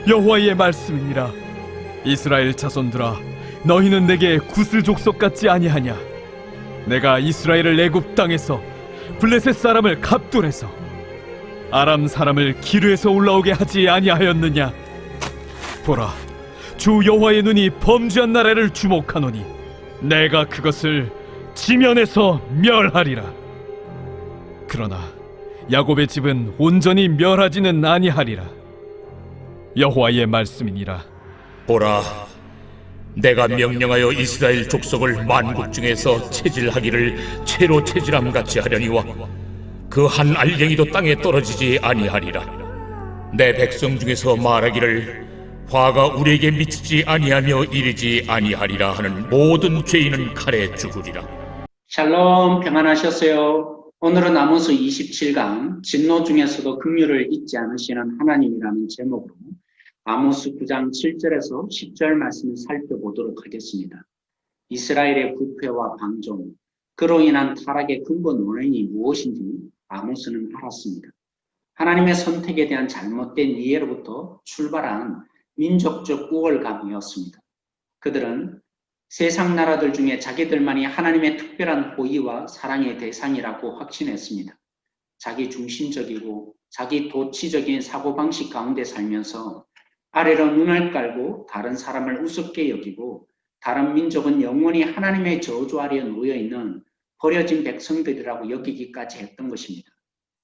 여호와의 말씀이니라. 이스라엘 자손들아, 너희는 내게 구슬 족속 같지 아니하냐? 내가 이스라엘을 애굽 땅에서 블레셋 사람을 갑돌에서 아람 사람을 기르에서 올라오게 하지 아니하였느냐? 보라, 주 여호와의 눈이 범죄한 나라를 주목하노니 내가 그것을 지면에서 멸하리라. 그러나 야곱의 집은 온전히 멸하지는 아니하리라. 여호와의 말씀이니라. 보라, 내가 명령하여 이스라엘 족속을 만국 중에서 체질하기를 채로 체질함 같이 하려니와 그 한 알갱이도 땅에 떨어지지 아니하리라. 내 백성 중에서 말하기를 화가 우리에게 미치지 아니하며 이르지 아니하리라 하는 모든 죄인은 칼에 죽으리라. 샬롬, 평안하셨어요? 오늘은 아모스 27강 진노 중에서도 긍휼을 잊지 않으시는 하나님이라는 제목으로 아모스 9장 7절에서 10절 말씀을 살펴보도록 하겠습니다. 이스라엘의 부패와 방종, 그로 인한 타락의 근본 원인이 무엇인지 아모스는 알았습니다. 하나님의 선택에 대한 잘못된 이해로부터 출발한 민족적 우월감이었습니다. 그들은 세상 나라들 중에 자기들만이 하나님의 특별한 호의와 사랑의 대상이라고 확신했습니다. 자기 중심적이고 자기 도치적인 사고방식 가운데 살면서 아래로 눈을 깔고 다른 사람을 우습게 여기고 다른 민족은 영원히 하나님의 저주 아래에 놓여있는 버려진 백성들이라고 여기기까지 했던 것입니다.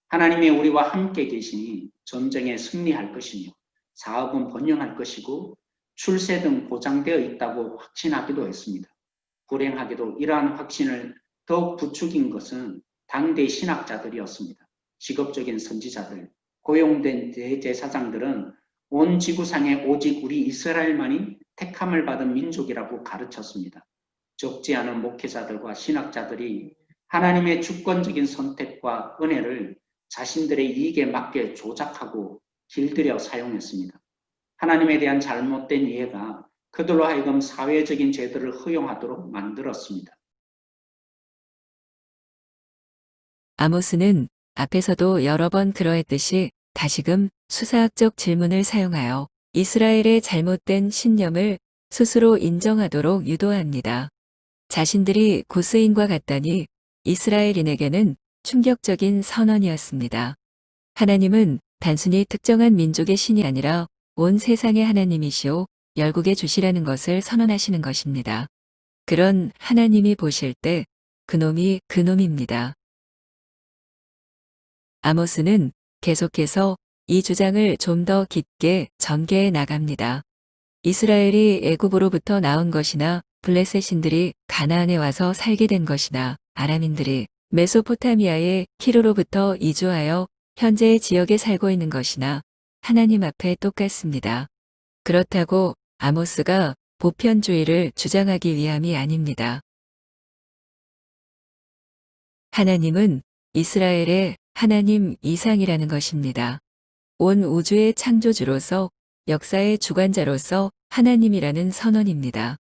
하나님이 우리와 함께 계시니 전쟁에 승리할 것이며 사업은 번영할 것이고 출세 등 보장되어 있다고 확신하기도 했습니다. 불행하게도 이러한 확신을 더욱 부추긴 것은 당대 신학자들이었습니다. 직업적인 선지자들, 고용된 대제사장들은 온 지구상에 오직 우리 이스라엘만이 택함을 받은 민족이라고 가르쳤습니다. 적지 않은 목회자들과 신학자들이 하나님의 주권적인 선택과 은혜를 자신들의 이익에 맞게 조작하고 길들여 사용했습니다. 하나님에 대한 잘못된 이해가 그들로 하여금 사회적인 죄들을 허용하도록 만들었습니다. 아모스는 앞에서도 여러 번 그러했듯이 다시금 수사학적 질문을 사용하여 이스라엘의 잘못된 신념을 스스로 인정하도록 유도합니다. 자신들이 고스인과 같다니 이스라엘인에게는 충격적인 선언이었습니다. 하나님은 단순히 특정한 민족의 신이 아니라 온 세상의 하나님이시오 열국의 주시라는 것을 선언하시는 것입니다. 그런 하나님이 보실 때 그놈이 그놈입니다. 아모스는 계속해서 이 주장을 좀 더 깊게 전개해 나갑니다. 이스라엘이 애굽으로부터 나온 것이나 블레셋 신들이 가나안에 와서 살게 된 것이나 아람인들이 메소포타미아의 키르로부터 이주하여 현재의 지역에 살고 있는 것이나 하나님 앞에 똑같습니다. 그렇다고 아모스가 보편주의를 주장하기 위함이 아닙니다. 하나님은 이스라엘의 하나님 이상이라는 것입니다. 온 우주의 창조주로서 역사의 주관자로서 하나님이라는 선언입니다.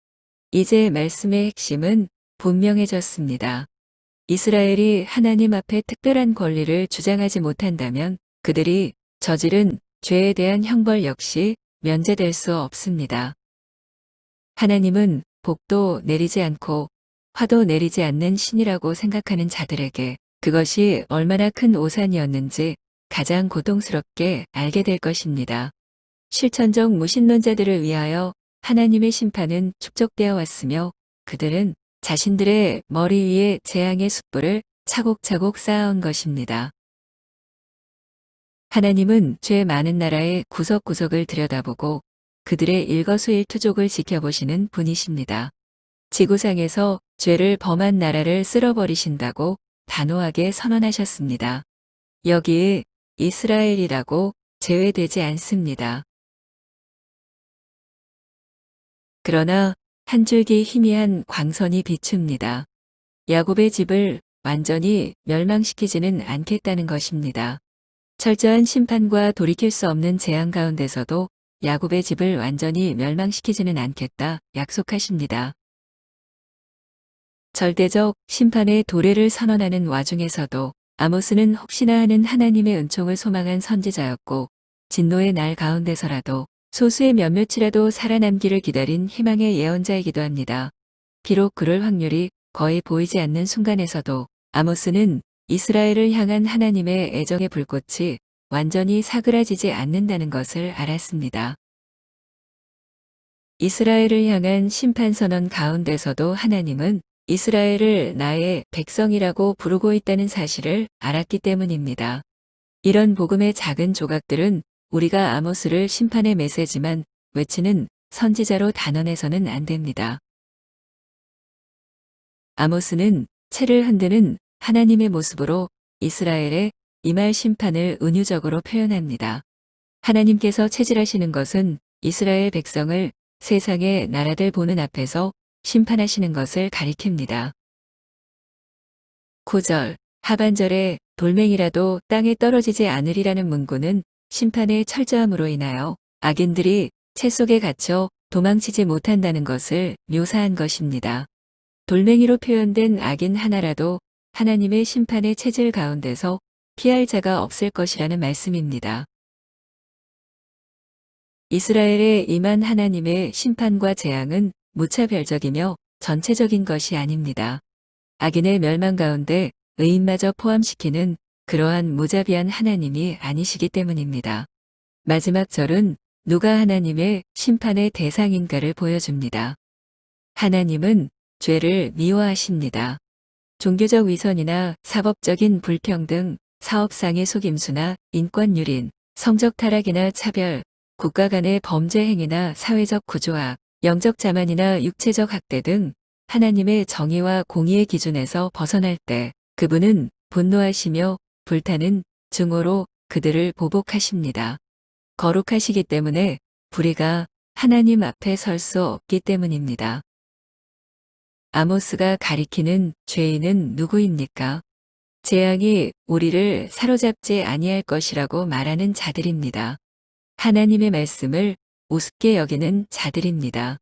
이제 말씀의 핵심은 분명해졌습니다. 이스라엘이 하나님 앞에 특별한 권리를 주장하지 못한다면 그들이 저지른 죄에 대한 형벌 역시 면제될 수 없습니다. 하나님은 복도 내리지 않고 화도 내리지 않는 신이라고 생각하는 자들에게 그것이 얼마나 큰 오산이었는지 가장 고통스럽게 알게 될 것입니다. 실천적 무신론자들을 위하여 하나님의 심판은 축적되어 왔으며 그들은 자신들의 머리 위에 재앙의 숯불을 차곡차곡 쌓아온 것입니다. 하나님은 죄 많은 나라의 구석구석을 들여다보고 그들의 일거수일투족을 지켜보시는 분이십니다. 지구상에서 죄를 범한 나라를 쓸어버리신다고 단호하게 선언하셨습니다. 여기에 이스라엘이라고 제외되지 않습니다. 그러나 한 줄기 희미한 광선이 비춥니다. 야곱의 집을 완전히 멸망시키지는 않겠다는 것입니다. 철저한 심판과 돌이킬 수 없는 재앙 가운데서도 야곱의 집을 완전히 멸망시키지는 않겠다 약속하십니다. 절대적 심판의 도래를 선언하는 와중에서도 아모스는 혹시나 하는 하나님의 은총을 소망한 선지자였고 진노의 날 가운데서라도 소수의 몇몇이라도 살아남기를 기다린 희망의 예언자이기도 합니다. 비록 그럴 확률이 거의 보이지 않는 순간에서도 아모스는 이스라엘을 향한 하나님의 애정의 불꽃이 완전히 사그라지지 않는다는 것을 알았습니다. 이스라엘을 향한 심판 선언 가운데서도 하나님은 이스라엘을 나의 백성이라고 부르고 있다는 사실을 알았기 때문입니다. 이런 복음의 작은 조각들은 우리가 아모스를 심판의 메시지만 외치는 선지자로 단언해서는 안 됩니다. 아모스는 채를 흔드는 하나님의 모습으로 이스라엘의 임할 심판을 은유적으로 표현합니다. 하나님께서 체질하시는 것은 이스라엘 백성을 세상의 나라들 보는 앞에서 심판하시는 것을 가리킵니다. 9절 하반절에 돌멩이라도 땅에 떨어지지 않으리라는 문구는 심판의 철저함으로 인하여 악인들이 채 속에 갇혀 도망치지 못한다는 것을 묘사한 것입니다. 돌멩이로 표현된 악인 하나라도 하나님의 심판의 체질 가운데서 피할 자가 없을 것이라는 말씀입니다. 이스라엘에 임한 하나님의 심판과 재앙은 무차별적이며 전체적인 것이 아닙니다. 악인의 멸망 가운데 의인마저 포함시키는 그러한 무자비한 하나님이 아니시기 때문입니다. 마지막 절은 누가 하나님의 심판의 대상인가를 보여줍니다. 하나님은 죄를 미워하십니다. 종교적 위선이나 사법적인 불평등, 사업상의 속임수나 인권유린, 성적 타락이나 차별, 국가 간의 범죄 행위나 사회적 구조악, 영적 자만이나 육체적 학대 등 하나님의 정의와 공의의 기준에서 벗어날 때 그분은 분노하시며 불타는 증오로 그들을 보복하십니다. 거룩하시기 때문에 불의가 하나님 앞에 설 수 없기 때문입니다. 아모스가 가리키는 죄인은 누구입니까? 재앙이 우리를 사로잡지 아니할 것이라고 말하는 자들입니다. 하나님의 말씀을 우습게 여기는 자들입니다.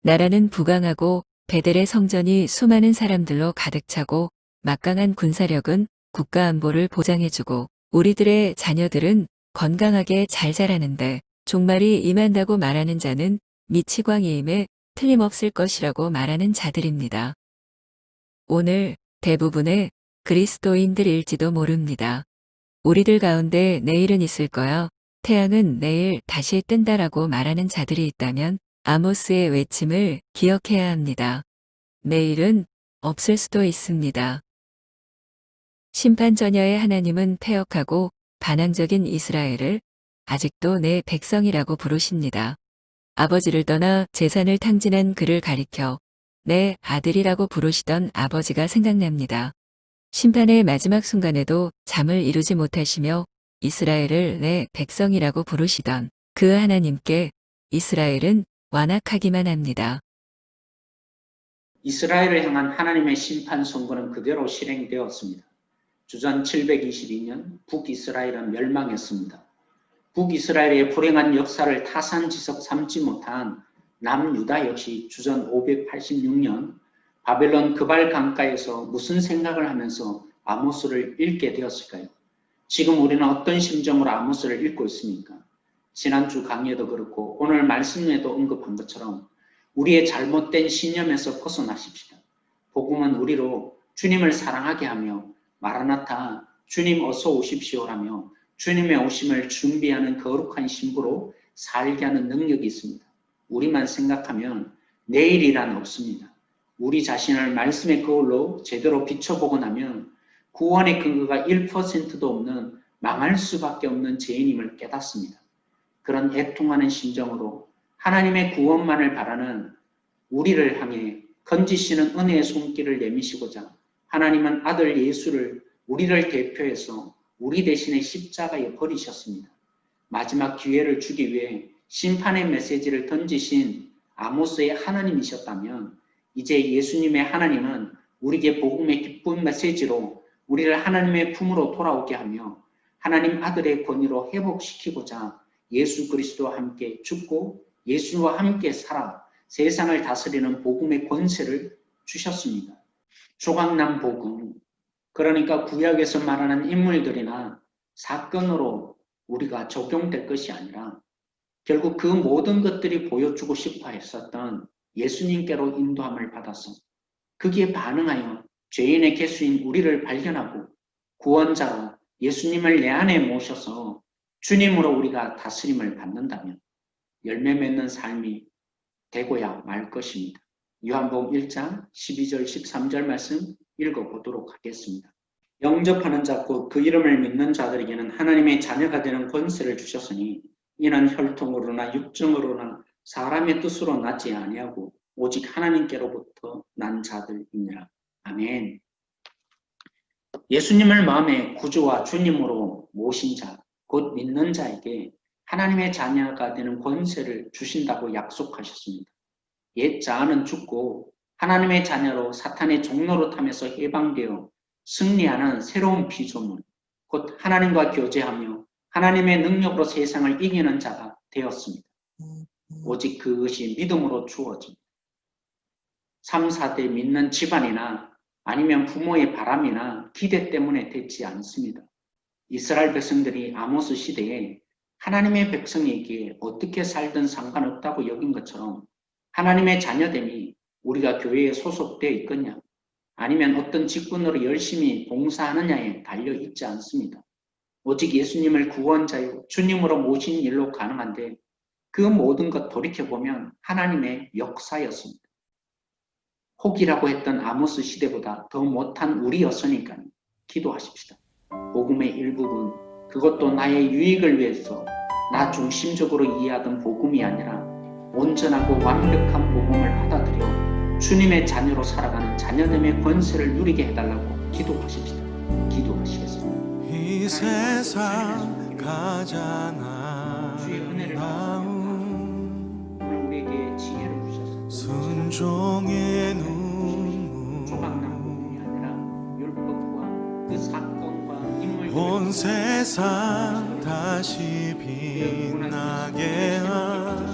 나라는 부강하고 베델의 성전이 수많은 사람들로 가득 차고 막강한 군사력은 국가 안보를 보장해주고 우리들의 자녀들은 건강하게 잘 자라는데 종말이 임한다고 말하는 자는 미치광이임에 틀림없을 것이라고 말하는 자들입니다. 오늘 대부분의 그리스도인들일지도 모릅니다. 우리들 가운데 내일은 있을 거야. 태양은 내일 다시 뜬다라고 말하는 자들이 있다면 아모스의 외침을 기억해야 합니다. 내일은 없을 수도 있습니다. 심판 전야의 하나님은 패역하고 반항적인 이스라엘을 아직도 내 백성이라고 부르십니다. 아버지를 떠나 재산을 탕진한 그를 가리켜 내 아들이라고 부르시던 아버지가 생각납니다. 심판의 마지막 순간에도 잠을 이루지 못하시며 이스라엘을 내 백성이라고 부르시던 그 하나님께 이스라엘은 완악하기만 합니다. 이스라엘을 향한 하나님의 심판 선고는 그대로 실행되었습니다. 주전 722년 북이스라엘은 멸망했습니다. 북이스라엘의 불행한 역사를 타산지석 삼지 못한 남유다 역시 주전 586년 바벨론 그발 강가에서 무슨 생각을 하면서 아모스를 읽게 되었을까요? 지금 우리는 어떤 심정으로 아모스를 읽고 있습니까? 지난주 강의에도 그렇고 오늘 말씀에도 언급한 것처럼 우리의 잘못된 신념에서 벗어나십시다. 복음은 우리로 주님을 사랑하게 하며 마라나타 주님 어서 오십시오라며 주님의 오심을 준비하는 거룩한 신부로 살게 하는 능력이 있습니다. 우리만 생각하면 내일이란 없습니다. 우리 자신을 말씀의 거울로 제대로 비춰보고 나면 구원의 근거가 1%도 없는 망할 수밖에 없는 죄인임을 깨닫습니다. 그런 애통하는 심정으로 하나님의 구원만을 바라는 우리를 향해 건지시는 은혜의 손길을 내미시고자 하나님은 아들 예수를 우리를 대표해서 우리 대신에 십자가에 버리셨습니다. 마지막 기회를 주기 위해 심판의 메시지를 던지신 아모스의 하나님이셨다면 이제 예수님의 하나님은 우리에게 복음의 기쁜 메시지로 우리를 하나님의 품으로 돌아오게 하며 하나님 아들의 권위로 회복시키고자 예수 그리스도와 함께 죽고 예수와 함께 살아 세상을 다스리는 복음의 권세를 주셨습니다. 조각난 복음, 그러니까 구약에서 말하는 인물들이나 사건으로 우리가 적용될 것이 아니라 결국 그 모든 것들이 보여주고 싶어 했었던 예수님께로 인도함을 받아서 거기에 반응하여 죄인의 개수인 우리를 발견하고 구원자로 예수님을 내 안에 모셔서 주님으로 우리가 다스림을 받는다면 열매 맺는 삶이 되고야 말 것입니다. 요한복음 1장 12절 13절 말씀 읽어보도록 하겠습니다. 영접하는 자 곧 그 이름을 믿는 자들에게는 하나님의 자녀가 되는 권세를 주셨으니 이는 혈통으로나 육정으로나 사람의 뜻으로 나지 아니하고 오직 하나님께로부터 난 자들이니라. 아멘. 예수님을 마음의 구주와 주님으로 모신 자, 곧 믿는 자에게 하나님의 자녀가 되는 권세를 주신다고 약속하셨습니다. 옛 자아는 죽고 하나님의 자녀로 사탄의 종로로 타면서 해방되어 승리하는 새로운 피조물, 곧 하나님과 교제하며 하나님의 능력으로 세상을 이기는 자가 되었습니다. 오직 그것이 믿음으로 주어집니다. 3, 4대 믿는 집안이나 아니면 부모의 바람이나 기대 때문에 되지 않습니다. 이스라엘 백성들이 아모스 시대에 하나님의 백성에게 어떻게 살든 상관없다고 여긴 것처럼 하나님의 자녀됨이 우리가 교회에 소속되어 있거냐 아니면 어떤 직분으로 열심히 봉사하느냐에 달려 있지 않습니다. 오직 예수님을 구원자요 주님으로 모신 일로 가능한데 그 모든 것 돌이켜보면 하나님의 역사였습니다. 혹이라고 했던 아모스 시대보다 더 못한 우리였으니까 기도하십시다. 복음의 일부분, 그것도 나의 유익을 위해서 나 중심적으로 이해하던 복음이 아니라 온전하고 완벽한 복음을 받아들여 주님의 자녀로 살아가는 자녀됨의 권세를 누리게 해달라고 기도하십시다. 기도하시겠습니다. 이 세상 가장 주의 은혜를 아름다운 오늘 우리에게 지혜를 주셔서 순종의 눈물 조각난 복음이 아니라 율법과 그 사건과 인물들을 온 세상 다시 빛나게 한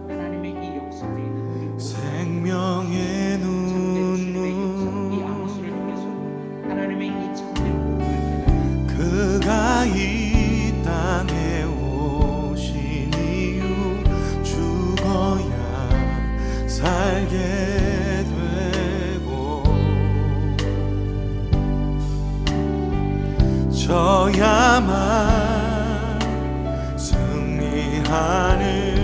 하나님의 이 역사에 있는 생명의 눈물 이 아모스를 통해서 하나님의 이 참된 복음을 그가 이 땅에 오신 이유 죽어야 살게 되고 져야만 승리하는